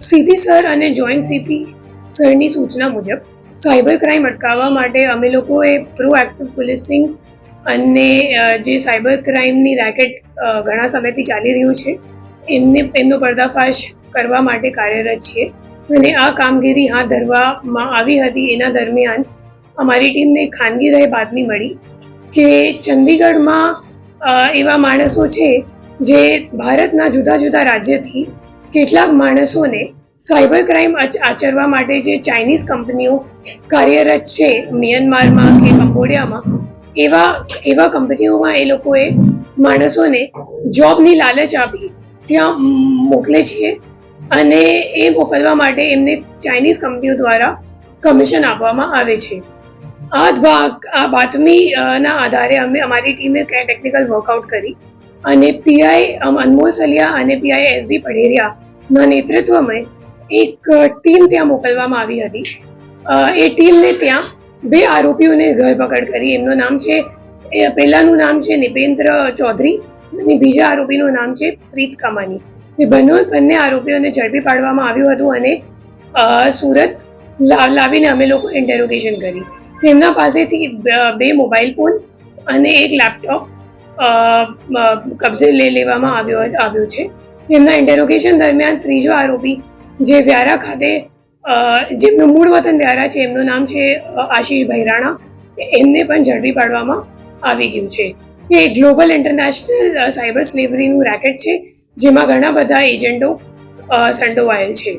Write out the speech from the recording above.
CP sir અને joint CP સરની સૂચના મુજબ સાયબર ક્રાઇમ અટકાવવા માટે અમે લોકોએ પ્રોએક્ટિવ પોલીસિંગ અને જે સાયબર ક્રાઇમની રેકેટ ઘણા સમયથી ચાલી રહ્યું છે એમનો પર્દાફાશ કરવા માટે કાર્યરત છીએ અને આ કામગીરી હાથ ધરવામાં આવી હતી. એના દરમિયાન અમારી ટીમને ખાનગી રહે બાતમી મળી કે ચંદીગઢમાં એવા માણસો છે જે ભારતના જુદા જુદા રાજ્યથી કેટલાક માણસોને સાયબર ક્રાઇમ આચરવા માટે જે ચાઇનીઝ કંપનીઓ કાર્યરત છે મ્યાનમારમાં કે કંબોડિયામાં એવા કંપનીઓમાં એ લોકોએ માણસોને જોબની લાલચ આપી ત્યાં મોકલે છે અને એ મોકલવા માટે એમને ચાઇનીઝ કંપનીઓ દ્વારા કમિશન આપવામાં આવે છે. આ બાતમીના આધારે અમારી ટીમે ટેકનિકલ વર્કઆઉટ કરી અને પીઆઈ અનમોલ સલિયા અને પીઆઈ એસબી પઢેરિયાના નેતૃત્વમાં એક ટીમ ત્યાં મોકલવામાં આવી હતી. એ ટીમને ત્યાં 2 આરોપીઓને ધરપકડ કરી. એમનું નામ છે, પહેલાનું નામ છે નિપેન્દ્ર ચૌધરી અને બીજા આરોપીનું નામ છે પ્રીત કામાની. એ બંને આરોપીઓને ઝડપી પાડવામાં આવ્યું હતું અને સુરત લાવીને અમે લોકો ઇન્ટેરોગેશન કરી. એમના પાસેથી 2 મોબાઈલ ફોન અને 1 લેપટોપ કબજે લેવામાં આવ્યો છે. એમના ઇન્ટેરોગેશન દરમિયાન ત્રીજો આરોપી જે વ્યારા ખાતે જેમનું મૂળ વતન વ્યારા છે એમનું નામ છે આશીષ ભૈરાણા, એમને પણ ઝડપી પાડવામાં આવી ગયું છે. એ ગ્લોબલ ઇન્ટરનેશનલ સાયબર સ્લેવરીનું રેકેટ છે જેમાં ઘણા બધા એજન્ટો સંડોવાયેલ છે.